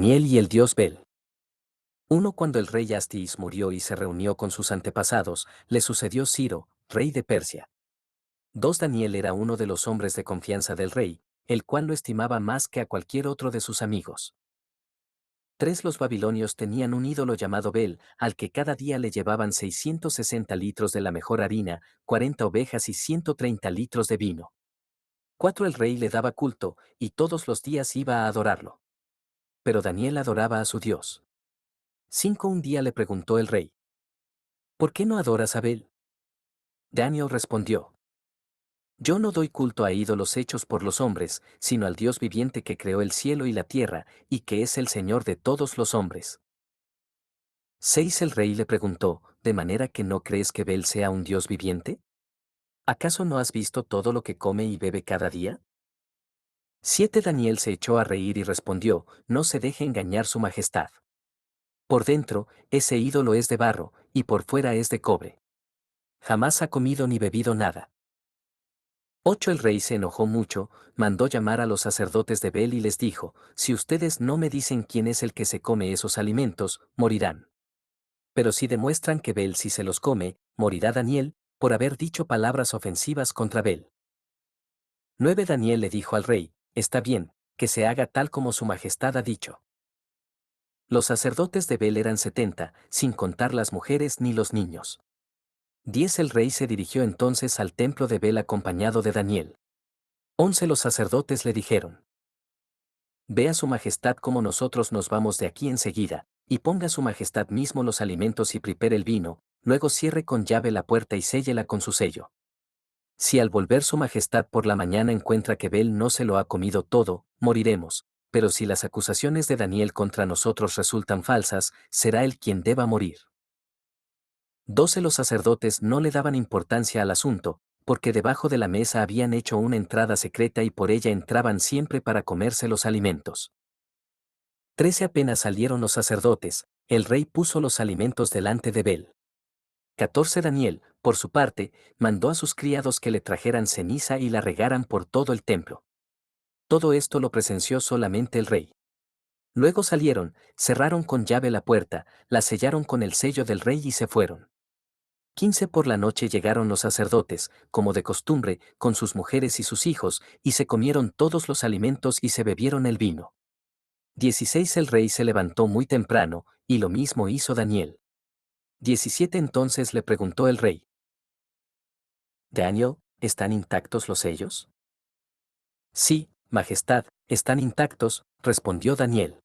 Daniel y el dios Bel. Uno Cuando el rey Astis murió y se reunió con sus antepasados, le sucedió Ciro, rey de Persia. 2 Daniel era uno de los hombres de confianza del rey, el cual lo estimaba más que a cualquier otro de sus amigos. 3 Los babilonios tenían un ídolo llamado Bel, al que cada día le llevaban 660 litros de la mejor harina, 40 ovejas y 130 litros de vino. 4 El rey le daba culto, y todos los días iba a adorarlo. Pero Daniel adoraba a su Dios. 5 Un día le preguntó el rey: ¿por qué no adoras a Bel? Daniel respondió: yo no doy culto a ídolos hechos por los hombres, sino al Dios viviente que creó el cielo y la tierra, y que es el Señor de todos los hombres. 6 El rey le preguntó: ¿de manera que no crees que Bel sea un Dios viviente? ¿Acaso no has visto todo lo que come y bebe cada día? 7 Daniel se echó a reír y respondió: no se deje engañar su majestad. Por dentro, ese ídolo es de barro, y por fuera es de cobre. Jamás ha comido ni bebido nada. 8 El rey se enojó mucho, mandó llamar a los sacerdotes de Bel y les dijo: si ustedes no me dicen quién es el que se come esos alimentos, morirán. Pero si demuestran que Bel sí se los come, morirá Daniel, por haber dicho palabras ofensivas contra Bel. 9 Daniel le dijo al rey: está bien, que se haga tal como su majestad ha dicho. Los sacerdotes de Bel eran 70, sin contar las mujeres ni los niños. 10 El rey se dirigió entonces al templo de Bel acompañado de Daniel. 11 Los sacerdotes le dijeron: vea su majestad cómo nosotros nos vamos de aquí enseguida, y ponga su majestad mismo los alimentos y prepare el vino, luego cierre con llave la puerta y séllela con su sello. Si al volver su majestad por la mañana encuentra que Bel no se lo ha comido todo, moriremos, pero si las acusaciones de Daniel contra nosotros resultan falsas, será él quien deba morir. 12 Los sacerdotes no le daban importancia al asunto, porque debajo de la mesa habían hecho una entrada secreta y por ella entraban siempre para comerse los alimentos. 13 Apenas salieron los sacerdotes, el rey puso los alimentos delante de Bel. 14 Daniel, por su parte, mandó a sus criados que le trajeran ceniza y la regaran por todo el templo. Todo esto lo presenció solamente el rey. Luego salieron, cerraron con llave la puerta, la sellaron con el sello del rey y se fueron. 15 Por la noche llegaron los sacerdotes, como de costumbre, con sus mujeres y sus hijos, y se comieron todos los alimentos y se bebieron el vino. 16 El rey se levantó muy temprano, y lo mismo hizo Daniel. 17 Entonces le preguntó el rey: Daniel, ¿están intactos los sellos? Sí, majestad, están intactos, respondió Daniel.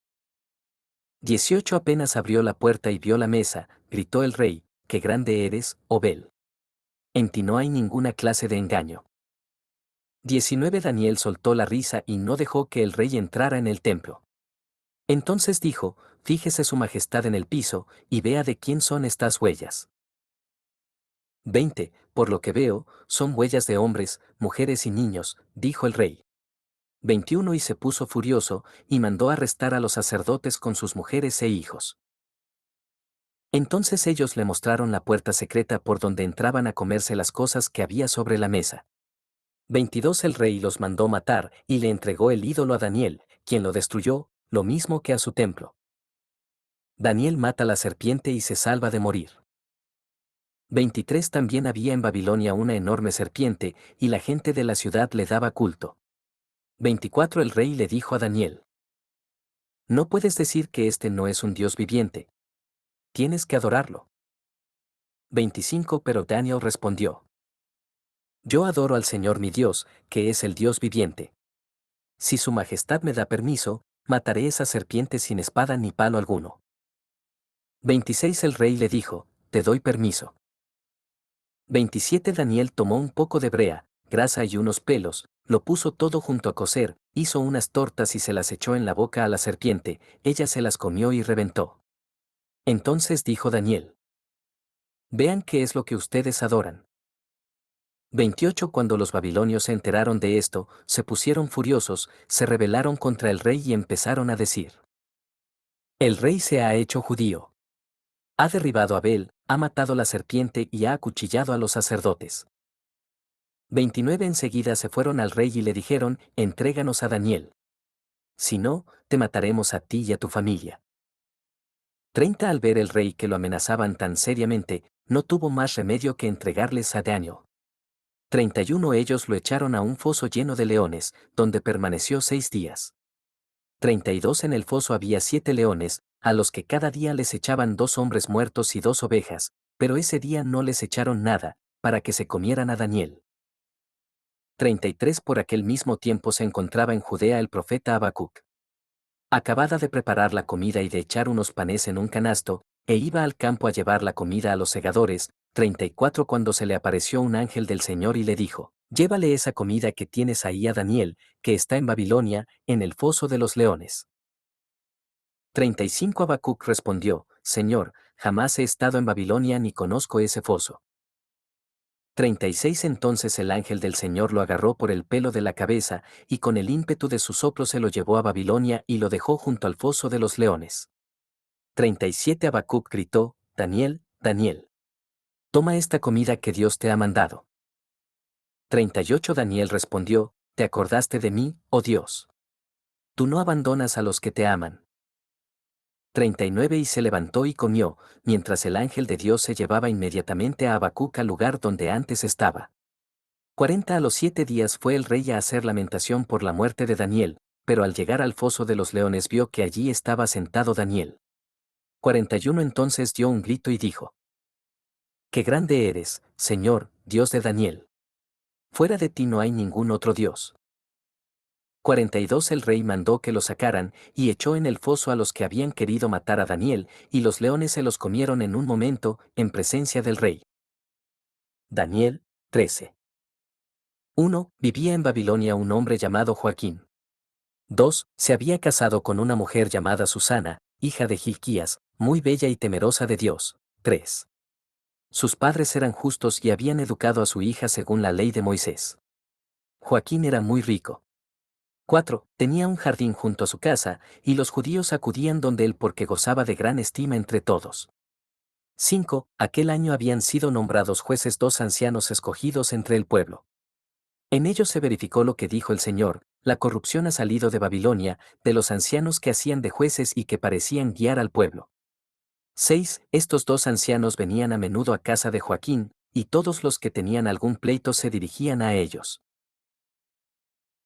18 Apenas abrió la puerta y vio la mesa, gritó el rey: qué grande eres, oh Bel. En ti no hay ninguna clase de engaño. 19 Daniel soltó la risa y no dejó que el rey entrara en el templo. Entonces dijo: fíjese su majestad en el piso, y vea de quién son estas huellas. 20 Por lo que veo, son huellas de hombres, mujeres y niños, dijo el rey. 21 Y se puso furioso, y mandó arrestar a los sacerdotes con sus mujeres e hijos. Entonces ellos le mostraron la puerta secreta por donde entraban a comerse las cosas que había sobre la mesa. 22 El rey los mandó matar, y le entregó el ídolo a Daniel, quien lo destruyó, lo mismo que a su templo. Daniel mata a la serpiente y se salva de morir. 23 También había en Babilonia una enorme serpiente, y la gente de la ciudad le daba culto. 24 El rey le dijo a Daniel: no puedes decir que este no es un Dios viviente. Tienes que adorarlo. 25 Pero Daniel respondió: yo adoro al Señor mi Dios, que es el Dios viviente. Si su majestad me da permiso, mataré esa serpiente sin espada ni palo alguno. 26 El rey le dijo: te doy permiso. 27 Daniel tomó un poco de brea, grasa y unos pelos, lo puso todo junto a cocer, hizo unas tortas y se las echó en la boca a la serpiente, ella se las comió y reventó. Entonces dijo Daniel: vean qué es lo que ustedes adoran. 28 Cuando los babilonios se enteraron de esto, se pusieron furiosos, se rebelaron contra el rey y empezaron a decir: el rey se ha hecho judío. Ha derribado a Abel, ha matado la serpiente y ha acuchillado a los sacerdotes. 29 Enseguida se fueron al rey y le dijeron: entréganos a Daniel. si no, te mataremos a ti y a tu familia. 30 Al ver el rey que lo amenazaban tan seriamente, no tuvo más remedio que entregarles a Daniel. 31 Ellos lo echaron a un foso lleno de leones, donde permaneció 6 días. 32 En el foso había 7 leones, a los que cada día les echaban 2 hombres muertos y 2 ovejas, pero ese día no les echaron nada, para que se comieran a Daniel. 33 Por aquel mismo tiempo se encontraba en Judea el profeta Habacuc. Acabada de preparar la comida y de echar unos panes en un canasto, e iba al campo a llevar la comida a los segadores. 34 Cuando se le apareció un ángel del Señor y le dijo: Llévale esa comida que tienes ahí a Daniel, que está en Babilonia, en el foso de los leones. 35 Habacuc respondió: Señor, jamás he estado en Babilonia ni conozco ese foso. 36 Entonces el ángel del Señor lo agarró por el pelo de la cabeza, y con el ímpetu de su soplo se lo llevó a Babilonia y lo dejó junto al foso de los leones. 37 Habacuc gritó: Daniel, Daniel, toma esta comida que Dios te ha mandado. 38 Daniel respondió: ¿Te acordaste de mí, oh Dios? Tú no abandonas a los que te aman. 39 Y se levantó y comió, mientras el ángel de Dios se llevaba inmediatamente a Habacuc al lugar donde antes estaba. 40 A los 7 días fue el rey a hacer lamentación por la muerte de Daniel, pero al llegar al foso de los leones vio que allí estaba sentado Daniel. 41 Entonces dio un grito y dijo: ¡Qué grande eres, Señor, Dios de Daniel! Fuera de ti no hay ningún otro Dios. 42 El rey mandó que lo sacaran, y echó en el foso a los que habían querido matar a Daniel, y los leones se los comieron en un momento, en presencia del rey. Daniel 13. 1. Vivía en Babilonia un hombre llamado Joaquín. 2. Se había casado con una mujer llamada Susana, hija de Gilquías, muy bella y temerosa de Dios. 3. Sus padres eran justos y habían educado a su hija según la ley de Moisés. Joaquín era muy rico. 4. Tenía un jardín junto a su casa, y los judíos acudían donde él porque gozaba de gran estima entre todos. 5. Aquel año habían sido nombrados jueces 2 ancianos escogidos entre el pueblo. En ellos se verificó lo que dijo el Señor: la corrupción ha salido de Babilonia, de los ancianos que hacían de jueces y que parecían guiar al pueblo. 6. Estos 2 ancianos venían a menudo a casa de Joaquín, y todos los que tenían algún pleito se dirigían a ellos.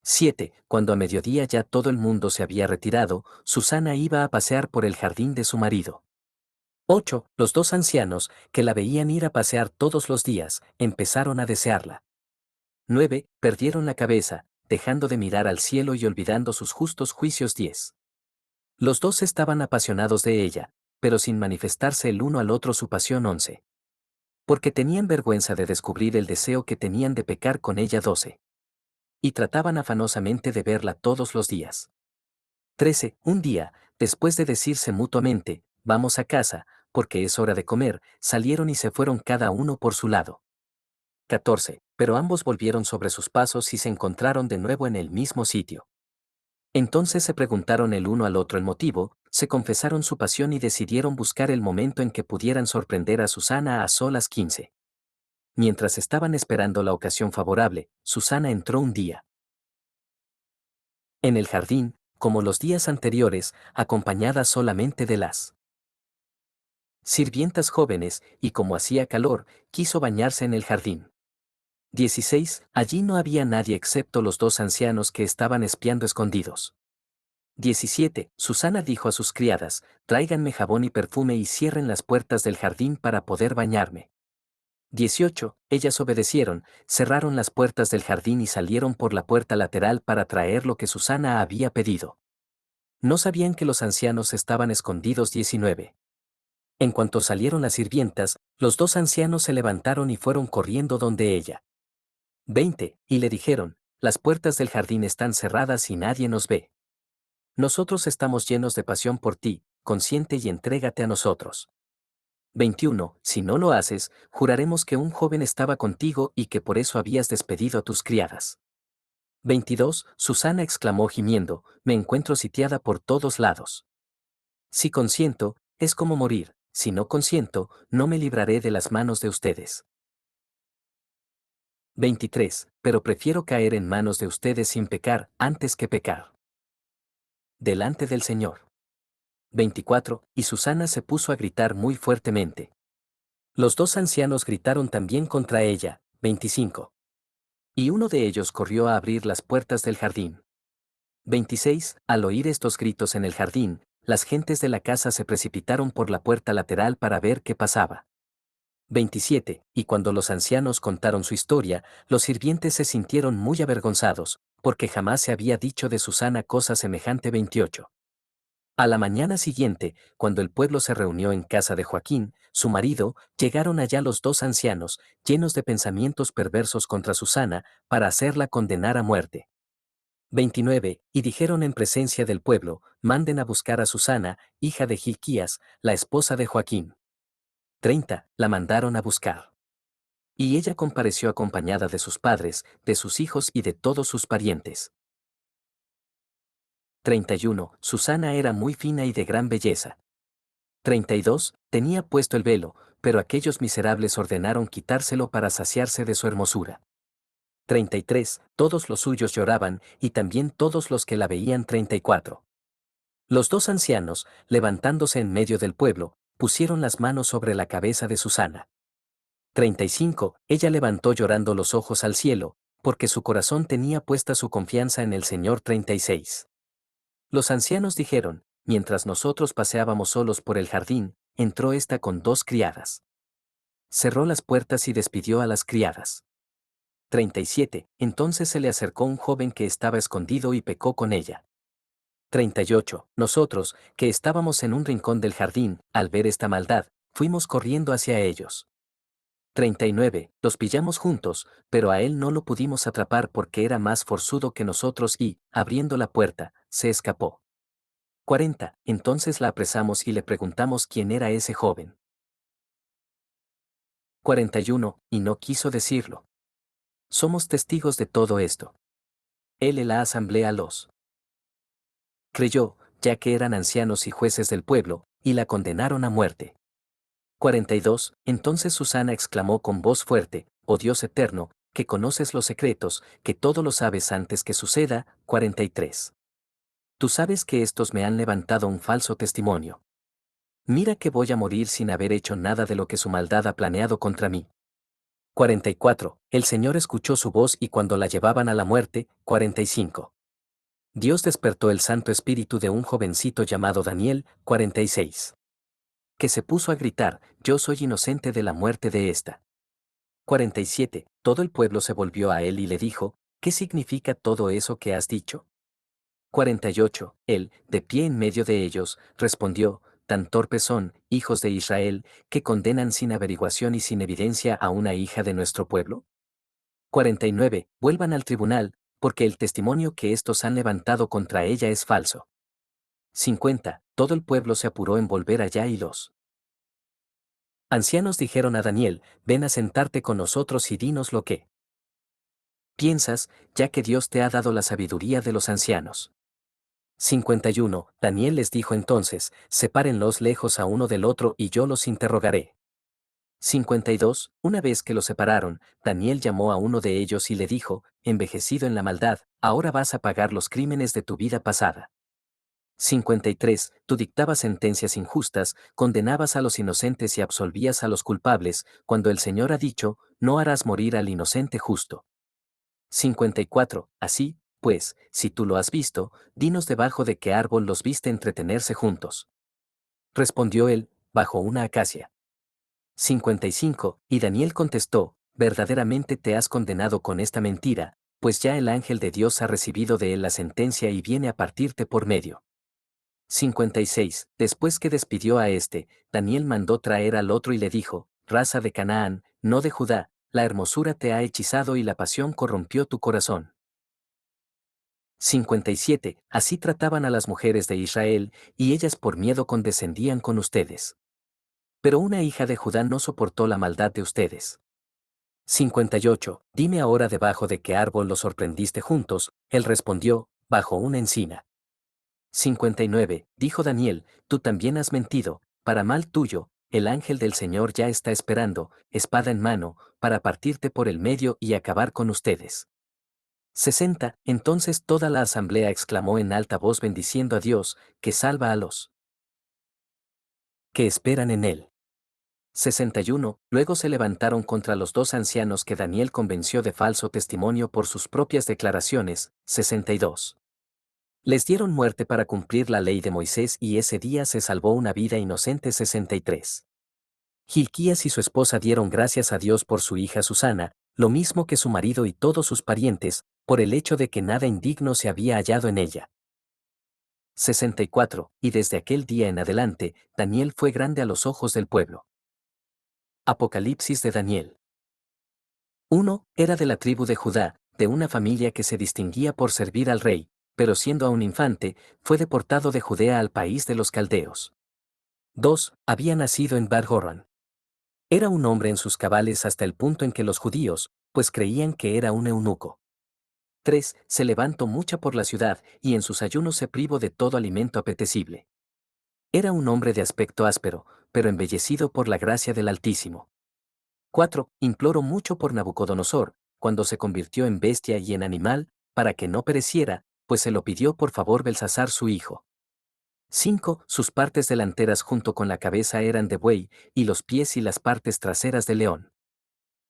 7. Cuando a mediodía ya todo el mundo se había retirado, Susana iba a pasear por el jardín de su marido. 8. Los 2 ancianos, que la veían ir a pasear todos los días, empezaron a desearla. 9. Perdieron la cabeza, dejando de mirar al cielo y olvidando sus justos juicios. 10. Los dos estaban apasionados de ella, pero sin manifestarse el uno al otro su pasión. 11. Porque tenían vergüenza de descubrir el deseo que tenían de pecar con ella. 12. Y trataban afanosamente de verla todos los días. 13. Un día, después de decirse mutuamente: vamos a casa, porque es hora de comer, salieron y se fueron cada uno por su lado. 14. Pero ambos volvieron sobre sus pasos y se encontraron de nuevo en el mismo sitio. Entonces se preguntaron el uno al otro el motivo, se confesaron su pasión y decidieron buscar el momento en que pudieran sorprender a Susana a solas. 15. Mientras estaban esperando la ocasión favorable, Susana entró un día en el jardín, como los días anteriores, acompañada solamente de las sirvientas jóvenes, y como hacía calor, quiso bañarse en el jardín. 16. Allí no había nadie excepto los 2 ancianos que estaban espiando escondidos. 17. Susana dijo a sus criadas: tráiganme jabón y perfume y cierren las puertas del jardín para poder bañarme. 18. Ellas obedecieron, cerraron las puertas del jardín y salieron por la puerta lateral para traer lo que Susana había pedido. No sabían que los ancianos estaban escondidos. 19. En cuanto salieron las sirvientas, los 2 ancianos se levantaron y fueron corriendo donde ella. 20. Y le dijeron: las puertas del jardín están cerradas y nadie nos ve. Nosotros estamos llenos de pasión por ti, consiente y entrégate a nosotros. 21. Si no lo haces, juraremos que un joven estaba contigo y que por eso habías despedido a tus criadas. 22. Susana exclamó gimiendo: me encuentro sitiada por todos lados. Si consiento, es como morir; si no consiento, no me libraré de las manos de ustedes. 23. Pero prefiero caer en manos de ustedes sin pecar, antes que pecar. delante del Señor. 24. Y Susana se puso a gritar muy fuertemente. Los dos ancianos gritaron también contra ella. 25. Y uno de ellos corrió a abrir las puertas del jardín. 26. Al oír estos gritos en el jardín, las gentes de la casa se precipitaron por la puerta lateral para ver qué pasaba. 27. Y cuando los ancianos contaron su historia, los sirvientes se sintieron muy avergonzados, porque jamás se había dicho de Susana cosa semejante. 28. A la mañana siguiente, cuando el pueblo se reunió en casa de Joaquín, su marido, llegaron allá los dos ancianos, llenos de pensamientos perversos contra Susana, para hacerla condenar a muerte. 29. Y dijeron en presencia del pueblo, manden a buscar a Susana, hija de Gilquías, la esposa de Joaquín. 30. La mandaron a buscar. Y ella compareció acompañada de sus padres, de sus hijos y de todos sus parientes. 31. Susana era muy fina y de gran belleza. 32. Tenía puesto el velo, pero aquellos miserables ordenaron quitárselo para saciarse de su hermosura. 33. Todos los suyos lloraban, y también todos los que la veían. 34. Los dos ancianos, levantándose en medio del pueblo, pusieron las manos sobre la cabeza de Susana. 35. Ella levantó llorando los ojos al cielo, porque su corazón tenía puesta su confianza en el Señor. 36. Los ancianos dijeron, mientras nosotros paseábamos solos por el jardín, entró ésta con dos criadas. Cerró las puertas y despidió a las criadas. 37. Entonces se le acercó un joven que estaba escondido y pecó con ella. 38. Nosotros, que estábamos en un rincón del jardín, al ver esta maldad, fuimos corriendo hacia ellos. 39. Los pillamos juntos, pero a él no lo pudimos atrapar porque era más forzudo que nosotros y, abriendo la puerta, se escapó. 40. Entonces la apresamos y le preguntamos quién era ese joven. 41. Y no quiso decirlo. Somos testigos de todo esto. Él en la asamblea los creyó, ya que eran ancianos y jueces del pueblo, y la condenaron a muerte. 42. Entonces Susana exclamó con voz fuerte, oh Dios eterno, que conoces los secretos, que todo lo sabes antes que suceda. 43. Tú sabes que estos me han levantado un falso testimonio. Mira que voy a morir sin haber hecho nada de lo que su maldad ha planeado contra mí. 44. El Señor escuchó su voz y cuando la llevaban a la muerte. 45. Dios despertó el Santo Espíritu de un jovencito llamado Daniel. 46. Que se puso a gritar, yo soy inocente de la muerte de esta. 47. Todo el pueblo se volvió a él y le dijo, ¿qué significa todo eso que has dicho? 48. Él, de pie en medio de ellos, respondió, tan torpes son, hijos de Israel, que condenan sin averiguación y sin evidencia a una hija de nuestro pueblo. 49. Vuelvan al tribunal, porque el testimonio que estos han levantado contra ella es falso. 50. Todo el pueblo se apuró en volver allá y los ancianos dijeron a Daniel, ven a sentarte con nosotros y dinos lo que piensas, ya que Dios te ha dado la sabiduría de los ancianos. 51. Daniel les dijo entonces, sepárenlos lejos a uno del otro y yo los interrogaré. 52. Una vez que los separaron, Daniel llamó a uno de ellos y le dijo, envejecido en la maldad, ahora vas a pagar los crímenes de tu vida pasada. 53. Tú dictabas sentencias injustas, condenabas a los inocentes y absolvías a los culpables, cuando el Señor ha dicho, no harás morir al inocente justo. 54. Así, pues, si tú lo has visto, dinos debajo de qué árbol los viste entretenerse juntos. Respondió él, bajo una acacia. 55. Y Daniel contestó, verdaderamente te has condenado con esta mentira, pues ya el ángel de Dios ha recibido de él la sentencia y viene a partirte por medio. 56. Después que despidió a este, Daniel mandó traer al otro y le dijo, raza de Canaán, no de Judá, la hermosura te ha hechizado y la pasión corrompió tu corazón. 57. Así trataban a las mujeres de Israel, y ellas por miedo condescendían con ustedes. Pero una hija de Judá no soportó la maldad de ustedes. 58. Dime ahora debajo de qué árbol los sorprendiste juntos, él respondió, bajo una encina. 59. Dijo Daniel, tú también has mentido, para mal tuyo, el ángel del Señor ya está esperando, espada en mano, para partirte por el medio y acabar con ustedes. 60. Entonces toda la asamblea exclamó en alta voz bendiciendo a Dios, que salva a los que esperan en él. 61. Luego se levantaron contra los dos ancianos que Daniel convenció de falso testimonio por sus propias declaraciones. 62. Les dieron muerte para cumplir la ley de Moisés y ese día se salvó una vida inocente. 63. Gilquías y su esposa dieron gracias a Dios por su hija Susana, lo mismo que su marido y todos sus parientes, por el hecho de que nada indigno se había hallado en ella. 64. Y desde aquel día en adelante, Daniel fue grande a los ojos del pueblo. Apocalipsis de Daniel. 1. Era de la tribu de Judá, de una familia que se distinguía por servir al rey, pero siendo aún infante, fue deportado de Judea al país de los caldeos. 2. Había nacido en Bar-Jorán. Era un hombre en sus cabales hasta el punto en que los judíos, pues creían que era un eunuco. 3. Se levantó mucha por la ciudad, y en sus ayunos se privó de todo alimento apetecible. Era un hombre de aspecto áspero, pero embellecido por la gracia del Altísimo. 4. Imploró mucho por Nabucodonosor, cuando se convirtió en bestia y en animal, para que no pereciera, pues se lo pidió por favor Belsasar su hijo. 5. Sus partes delanteras junto con la cabeza eran de buey, y los pies y las partes traseras de león.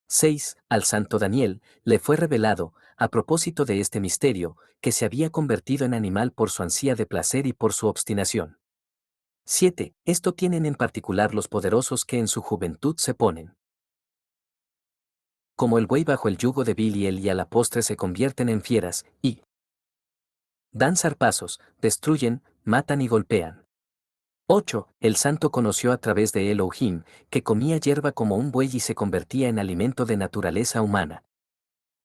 6. Al santo Daniel le fue revelado, a propósito de este misterio, que se había convertido en animal por su ansia de placer y por su obstinación. 7. Esto tienen en particular los poderosos que en su juventud se ponen como el buey bajo el yugo de Biliel y a la postre se convierten en fieras, y dan zarpazos, destruyen, matan y golpean. 8. El santo conoció a través de Elohim, que comía hierba como un buey y se convertía en alimento de naturaleza humana.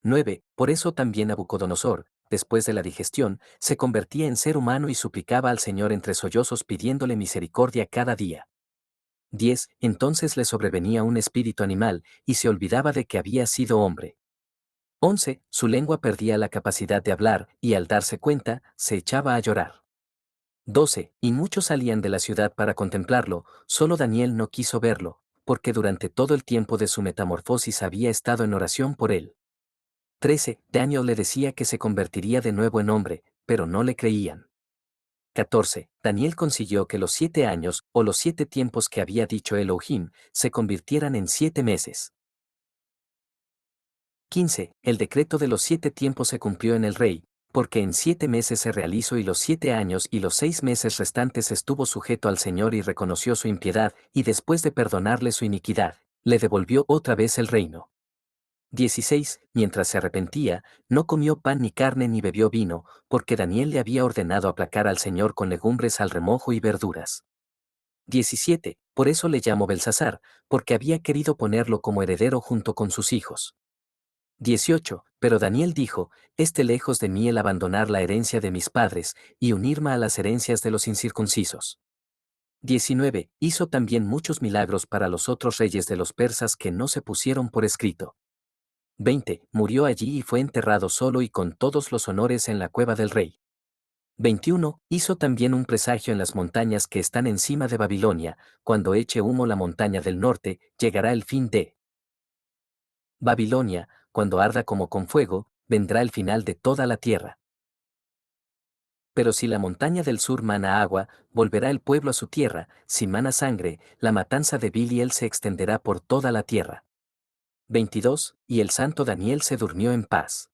9. Por eso también Nabucodonosor, después de la digestión, se convertía en ser humano y suplicaba al Señor entre sollozos pidiéndole misericordia cada día. 10. Entonces le sobrevenía un espíritu animal, y se olvidaba de que había sido hombre. 11. Su lengua perdía la capacidad de hablar, y al darse cuenta, se echaba a llorar. 12. Y muchos salían de la ciudad para contemplarlo, solo Daniel no quiso verlo, porque durante todo el tiempo de su metamorfosis había estado en oración por él. 13. Daniel le decía que se convertiría de nuevo en hombre, pero no le creían. 14. Daniel consiguió que los 7 años, o los 7 tiempos que había dicho Elohim, se convirtieran en 7 meses. 15. El decreto de los 7 tiempos se cumplió en el rey, porque en 7 meses se realizó y los 7 años y los 6 meses restantes estuvo sujeto al Señor y reconoció su impiedad, y después de perdonarle su iniquidad, le devolvió otra vez el reino. 16. Mientras se arrepentía, no comió pan ni carne ni bebió vino, porque Daniel le había ordenado aplacar al Señor con legumbres al remojo y verduras. 17. Por eso le llamó Belsasar, porque había querido ponerlo como heredero junto con sus hijos. 18. Pero Daniel dijo, esté lejos de mí el abandonar la herencia de mis padres, y unirme a las herencias de los incircuncisos. 19. Hizo también muchos milagros para los otros reyes de los persas que no se pusieron por escrito. 20. Murió allí y fue enterrado solo y con todos los honores en la cueva del rey. 21. Hizo también un presagio en las montañas que están encima de Babilonia, cuando eche humo la montaña del norte, llegará el fin de Babilonia, cuando arda como con fuego, vendrá el final de toda la tierra. Pero si la montaña del sur mana agua, volverá el pueblo a su tierra, si mana sangre, la matanza de Biliel se extenderá por toda la tierra. 22. Y el santo Daniel se durmió en paz.